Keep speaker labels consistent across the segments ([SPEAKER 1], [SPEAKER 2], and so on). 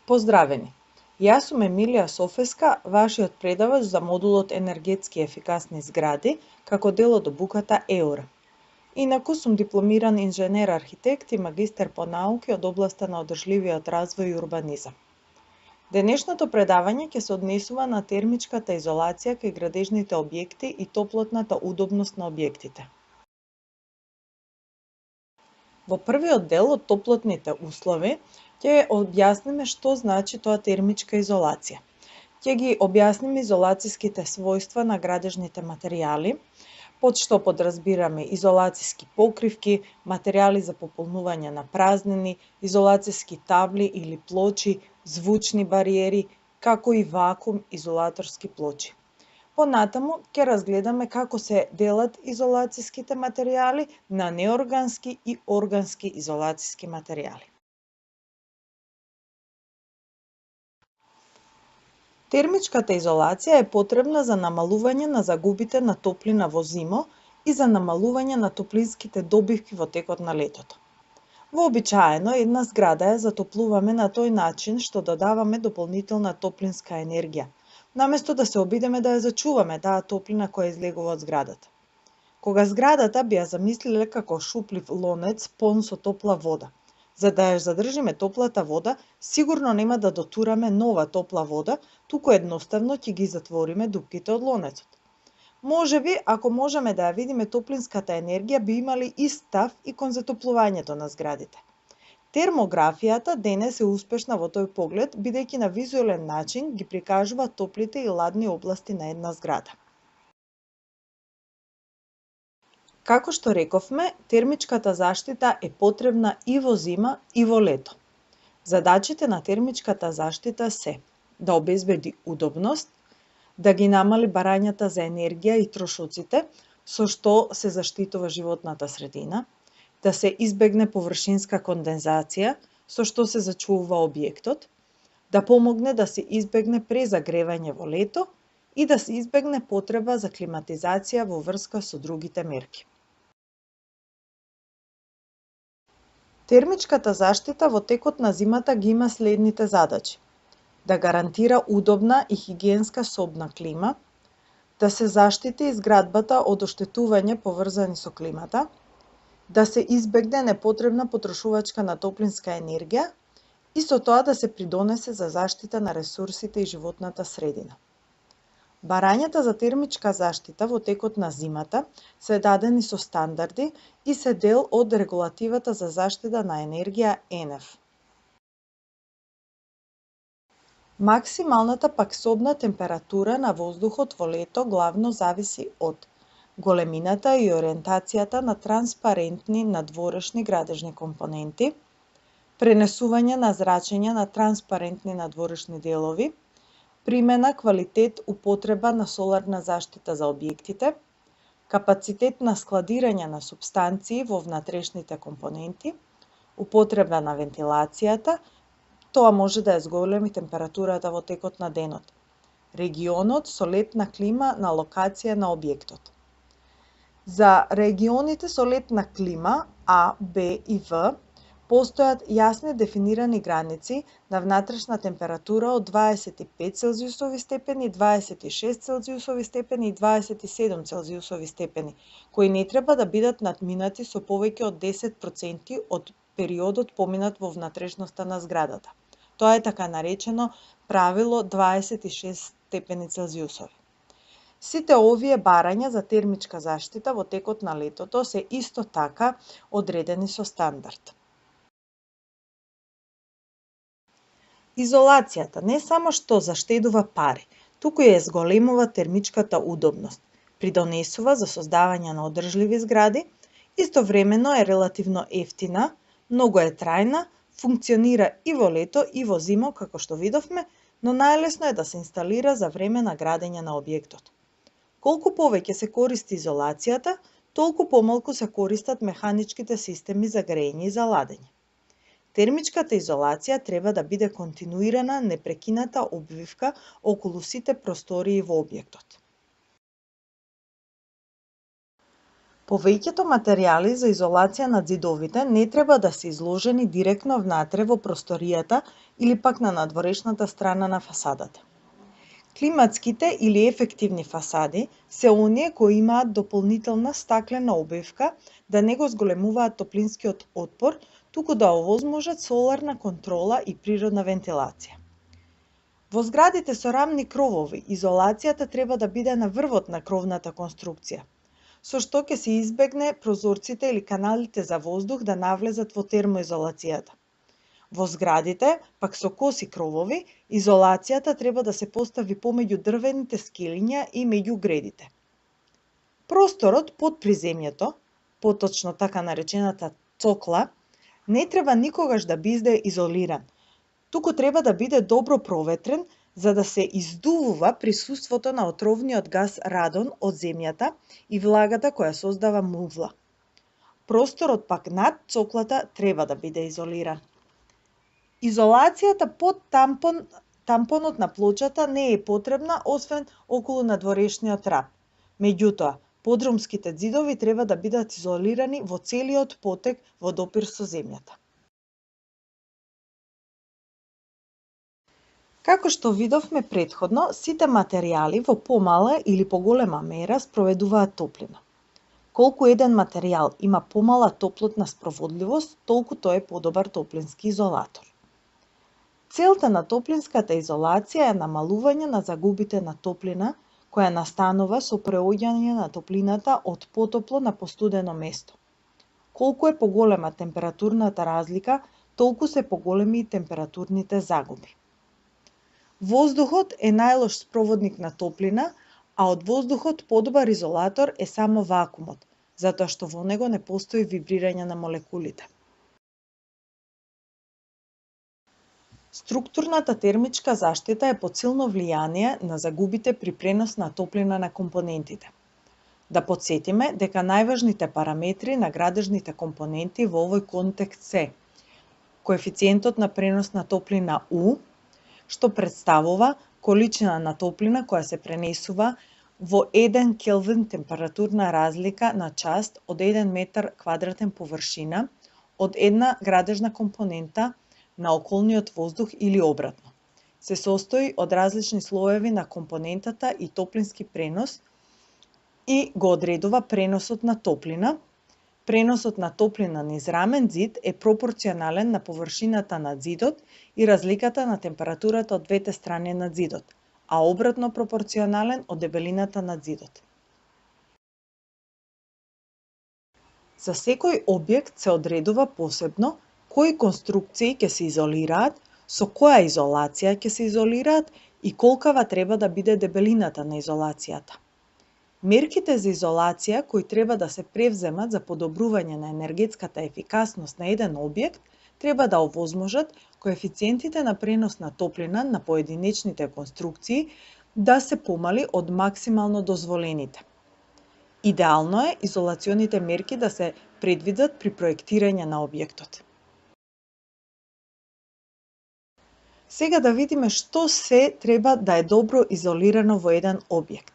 [SPEAKER 1] Поздравени! Јас сум Емилија Софеска, вашиот предавач за модулот Енергетски ефикасни згради, како дел од обуката ЕУР. Инаку сум дипломиран инженер-архитект и магистер по науки од областа на одржливиот развој и урбанизам. Денешното предавање ќе се однесува на термичката изолација кај градежните објекти и топлотната удобност на објектите. Во првиот дел од топлотните услови ќе објасниме што значи тоа термичка изолација. Ќе ги објасниме изолацијските својства на градежните материјали, под што подразбираме изолацијски покривки, материјали за пополнување на празнини, изолацијски табли или плочи, звучни бариери, како и вакуум изолаторски плочи. Понатаму ќе разгледаме како се делат изолацијските материјали на неоргански и органски изолацијски материјали. Термичката изолација е потребна за намалување на загубите на топлина во зимо и за намалување на топлинските добивки во текот на летото. Вообичаено, една зграда ја затоплуваме на тој начин што додаваме дополнителна топлинска енергија, наместо да се обидеме да ја зачуваме таа топлина која излегува од зградата. Кога зградата би ја замислиле како шуплив лонец полн со топла вода, за да ја задржиме топлата вода, сигурно нема да дотураме нова топла вода, туку едноставно ќе ги затвориме дупките од лонецот. Можеби, ако можеме да ја видиме топлинската енергија, би имали ист став и кон затоплувањето на зградите. Термографијата денес е успешна во тој поглед, бидејќи на визуелен начин ги прикажува топлите и ладни области на една зграда. Како што рековме, термичката заштита е потребна и во зима и во лето. Задачите на термичката заштита се да обезбеди удобност, да ги намали барањата за енергија и трошоците, со што се заштитува животната средина, да се избегне површинска кондензација, со што се зачувува објектот, да помогне да се избегне презагревање во лето и да се избегне потреба за климатизација во врска со другите мерки. Термичката заштита во текот на зимата ги има следните задачи: да гарантира удобна и хигиенска собна клима, да се заштити зградбата од оштетување поврзани со климата, да се избегне непотребна потрошувачка на топлинска енергија и со тоа да се придонесе за заштита на ресурсите и животната средина. Барањата за термичка заштита во текот на зимата се дадени со стандарди и се дел од регулативата за заштита на енергија ЕНЕФ. Максималната пак собна температура на воздухот во лето главно зависи од големината и ориентацијата на транспарентни надворешни градежни компоненти, пренесување на зрачење на транспарентни надворешни делови, примена, квалитет, употреба на соларна заштита за објектите, капацитет на складирање на супстанции во внатрешните компоненти, употреба на вентилацијата, тоа може да ја зголеми температурата во текот на денот, регионот со летна клима на локација на објектот. За регионите со летна клима А, Б и В постојат јасни дефинирани граници на внатрешна температура од 25 целзиусови степени, 26 целзиусови степени и 27 целзиусови степени, кои не треба да бидат надминати со повеќе од 10% од периодот поминат во внатрешноста на зградата. Тоа е така наречено правило 26 степени целзиусови. Сите овие барања за термичка заштита во текот на летото се исто така одредени со стандард. Изолацијата не само што заштедува пари, туку ја зголемува термичката удобност, придонесува за создавање на одржливи згради, истовремено е релативно ефтина, многу е трајна, функционира и во лето и во зимо, како што видовме, но најлесно е да се инсталира за време на градење на објектот. Колку повеќе се користи изолацијата, толку помалку се користат механичките системи за грејење и за ладење. Термичката изолација треба да биде континуирана, непрекината обвивка околу сите простории во објектот. Повеќето материјали за изолација на ѕидовите не треба да се изложени директно внатре во просторијата или пак на надворешната страна на фасадата. Климатските или ефективни фасади се оние кои имаат дополнителна стаклена обивка да не го зголемуваат топлинскиот отпор, туку да овозможат соларна контрола и природна вентилација. Во зградите со рамни кровови, изолацијата треба да биде на врвот на кровната конструкција, со што ќе се избегне прозорците или каналите за воздух да навлезат во термоизолацијата. Во зградите, пак со коси кровови, изолацијата треба да се постави помеѓу дрвените скелиња и меѓу гредите. Просторот под приземјето, поточно така наречената цокла, не треба никогаш да биде изолиран, туку треба да биде добро проветрен за да се издувува присуството на отровниот гас радон од земјата и влагата која создава мувла. Просторот пак над цоклата треба да биде изолиран. Изолацијата под тампонот на плочата не е потребна освен околу надворешниот раб. Меѓутоа, подрумските ѕидови треба да бидат изолирани во целиот потек во допир со земјата. Како што видовме претходно, сите материјали во помала или поголема мера спроведуваат топлина. Колку еден материјал има помала топлотна спроводливост, толку тој е подобар топлински изолатор. Целта на топлинската изолација е намалување на загубите на топлина, која настанува со преоѓање на топлината од потопло на постудено место. Колку е поголема температурната разлика, толку се поголеми и температурните загуби. Воздухот е најлош спроводник на топлина, а од воздухот подобар изолатор е само вакуумот, затоа што во него не постои вибрирање на молекулите. Структурната термичка заштита е под силно влијание на загубите при пренос на топлина на компонентите. Да потсетиме дека најважните параметри на градежните компоненти во овој контекст се коефициентот на пренос на топлина U, што представува количина на топлина која се пренесува во 1 келвин температурна разлика на част од 1 метар квадратен површина од една градежна компонента на околниот воздух или обратно. Се состои од различни слоеви на компонентата и топлински пренос и го одредува преносот на топлина. Преносот на топлина низ рамен ѕид е пропорционален на површината на ѕидот и разликата на температурата од двете страни на ѕидот, а обратно пропорционален од дебелината на ѕидот. За секој објект се одредува посебно кои конструкции ќе се изолираат, со која изолација ќе се изолираат и колкава треба да биде дебелината на изолацијата. Мерките за изолација кои треба да се превземат за подобрување на енергетската ефикасност на еден објект треба да овозможат коефициентите на пренос на топлина на поединечните конструкции да се помали од максимално дозволените. Идеално е изолационите мерки да се предвидат при проектирање на објектот. Сега да видиме што се треба да е добро изолирано во еден објект.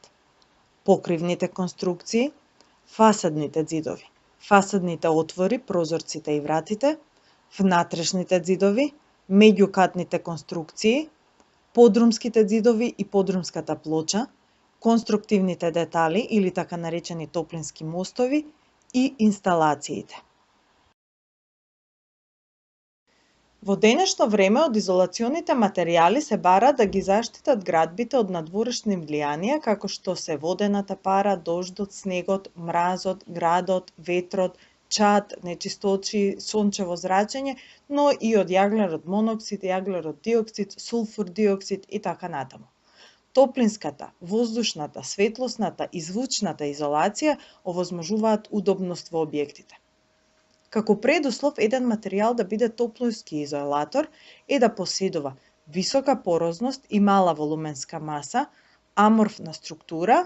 [SPEAKER 1] Покривните конструкции, фасадните ѕидови, фасадните отвори, прозорците и вратите, внатрешните ѕидови, меѓукатните конструкции, подрумските ѕидови и подрумската плоча, конструктивните детали или така наречени топлински мостови и инсталациите. Во денешно време од изолационите материјали се бара да ги заштитат градбите од надворешни влијанија како што се водената пара, дождот, снегот, мразот, градот, ветрот, чад, нечисточи, сончево зрачење, но и од јаглерод моноксид, јаглерод диоксид, сулфур диоксид и така натаму. Топлинската, воздушната, светлосната и звучната изолација овозможуваат удобност во објектите. Како предуслов еден материјал да биде топлински изолатор е да поседува висока порозност и мала волуменска маса, аморфна структура,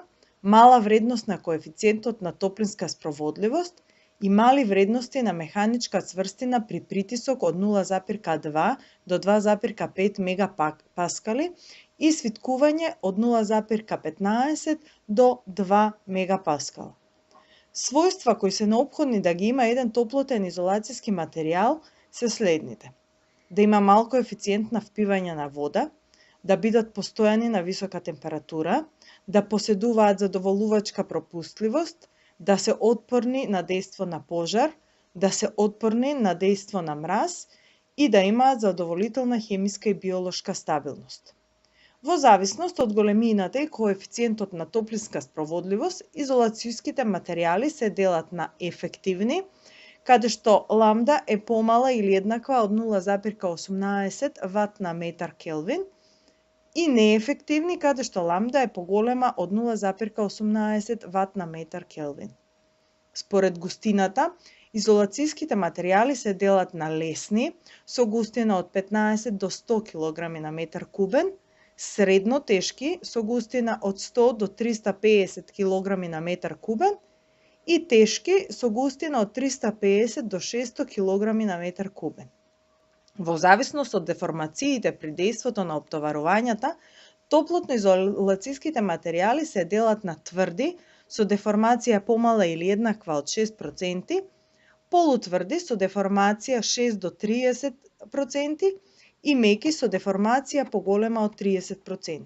[SPEAKER 1] мала вредност на коефициентот на топлинска спроводливост и мали вредности на механичка цврстина при притисок од 0,2 до 2,5 мегапаскали и свиткување од 0,15 до 2 мегапаскала. Својства кои се неопходни да ги има еден топлотен изолацијски материјал се следните: да има мал коефициент на впивање на вода, да бидат постојани на висока температура, да поседуваат задоволувачка пропустливост, да се отпорни на дејство на пожар, да се отпорни на дејство на мраз и да имаат задоволителна хемиска и биолошка стабилност. Во зависност од големината и коефициентот на топлинска спроводливост, изолацијските материјали се делат на ефективни, каде што ламда е помала или еднаква од 0,18 ват на метар Келвин, и неефективни, каде што ламда е поголема од 0,18 ват на метар Келвин. Според густината, изолацијските материјали се делат на лесни, со густина од 15 до 100 кг на метар кубен, средно тешки, со густина од 100 до 350 кг на метар кубен, и тешки, со густина од 350 до 600 кг на метар кубен. Во зависност од деформациите при дејството на оптоварувањата, топлотно-изолацијските материјали се делат на тврди, со деформација помала или еднаква од 6%, полутврди со деформација 6 до 30% и меки со деформација поголема од 30%.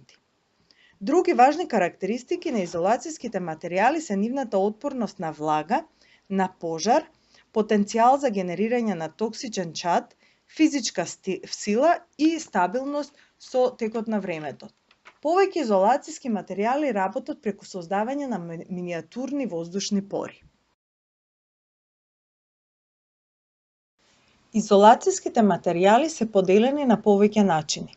[SPEAKER 1] Други важни карактеристики на изолацијските материјали се нивната отпорност на влага, на пожар, потенцијал за генерирање на токсичен чад, физичка сила и стабилност со текот на времето. Повеќе изолацијски материјали работат преку создавање на минијатурни воздушни пори. Изолацијските материјали се поделени на повеќе начини.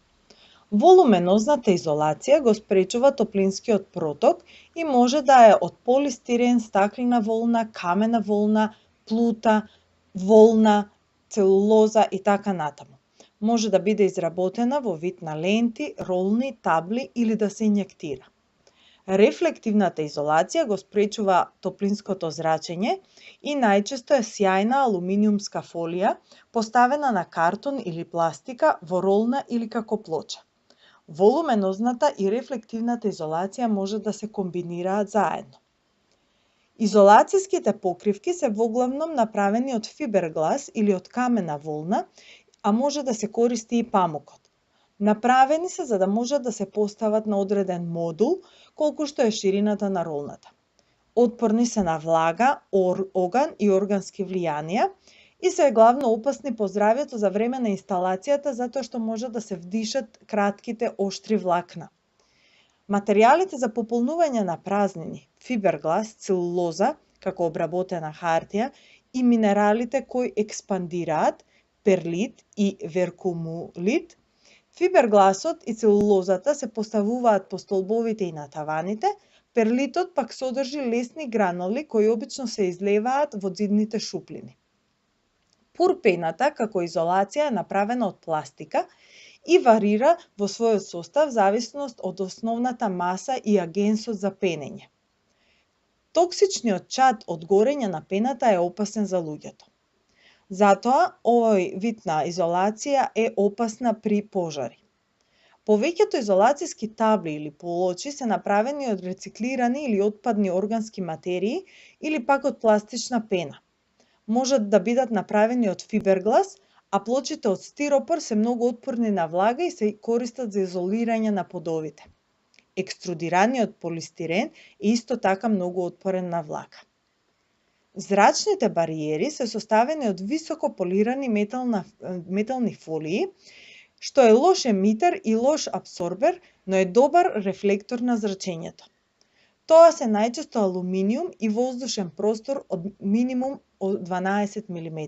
[SPEAKER 1] Волуменозната изолација го спречува топлинскиот проток и може да е од полистирен, стаклена волна, камена волна, плута, волна, целулоза и така натаму. Може да биде изработена во вид на ленти, ролни, табли или да се инјектира. Рефлективната изолација го спречува топлинското зрачење и најчесто е сјајна алуминиумска фолија, поставена на картон или пластика во ролна или како плоча. Волуменозната и рефлективната изолација може да се комбинираат заедно. Изолацијските покривки се воглавном направени од фиберглас или од камена волна, а може да се користи и памукот. Направени се за да може да се постават на одреден модул, колку што е ширината на ролната. Отпорни се на влага, оган и органски влијанија и се главно опасни по здравјето за време на инсталацијата затоа што може да се вдишат кратките оштри влакна. Материјалите за пополнување на празнини, фиберглас, целулоза, како обработена хартија, и минералите кои експандираат, перлит и веркумулит, фибергласот и целулозата се поставуваат по столбовите и на таваните, перлитот пак содржи лесни гранули кои обично се излеваат во ѕидните шуплини. Пурпената како изолација е направена од пластика и варира во својот состав зависност од основната маса и агенсот за пенење. Токсичниот чад од горење на пената е опасен за луѓето. Затоа, овој вид на изолација е опасна при пожари. Повеќето изолацијски табли или плочи се направени од рециклирани или отпадни органски материи или пак од пластична пена. Можат да бидат направени од фиберглас, а плочите од стиропор се многу отпорни на влага и се користат за изолирање на подовите. Екструдираниот полистирен е исто така многу отпорен на влага. Зрачните бариери се составени од високо полирани метални фолии, што е лош емитер и лош абсорбер, но е добар рефлектор на зрачењето. Тоа се најчесто алуминиум и воздушен простор од минимум од 12 мм.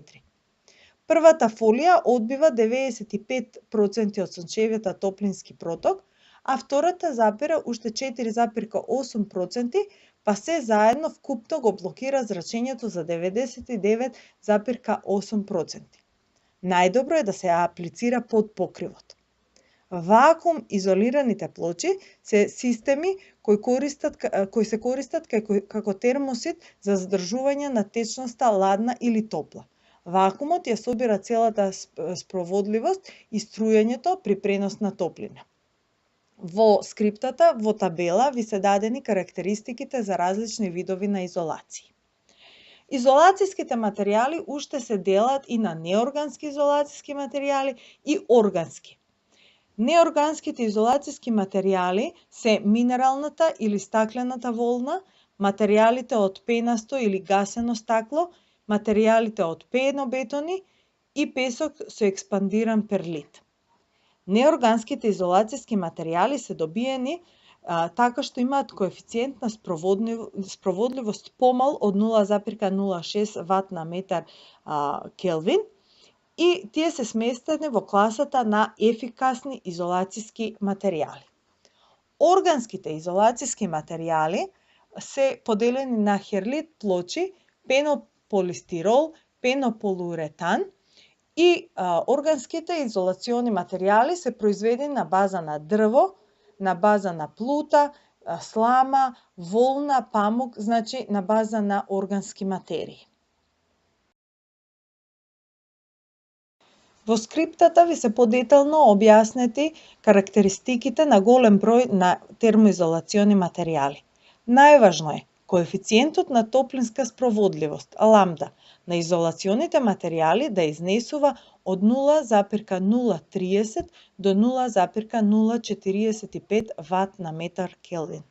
[SPEAKER 1] Првата фолија одбива 95% од сончевиот топлински проток, а втората запира уште 4,8%, па се заедно вкупно го блокира зрачењето за 99,8%. Најдобро е да се аплицира под покривот. Вакуум изолираните плочи се системи кои се користат како термосит за задржување на течноста ладна или топла. Вакуумот ја собира целата спроводливост и струјањето при пренос на топлина. Во скриптата, во табела, ви се дадени карактеристиките за различни видови на изолација. Изолацијските материјали уште се делат и на неоргански изолацијски материјали и органски. Неорганските изолацијски материјали се минералната или стаклената волна, материјалите од пенасто или гасено стакло, материјалите од пенобетони и песок со експандиран перлит. Неорганските изолацијски материјали се добиени така што имаат коефициент на спроводливост помал од 0,06 ват на метар Келвин и тие се сместени во класата на ефикасни изолацијски материјали. Органските изолацијски материјали се поделени на херлит плочи, пенополистирол, пенополиуретан и органските изолациони материјали се произведени на база на дрво, на база на плута, слама, волна, памук, значи на база на органски материи. Во скриптата ви се подетално објаснети карактеристиките на голем број на термоизолациони материјали. Најважно е коефициентот на топлинска спроводливост, ламда, на изолационите материјали да изнесува од 0,030 до 0,045 ват на метар Келвин.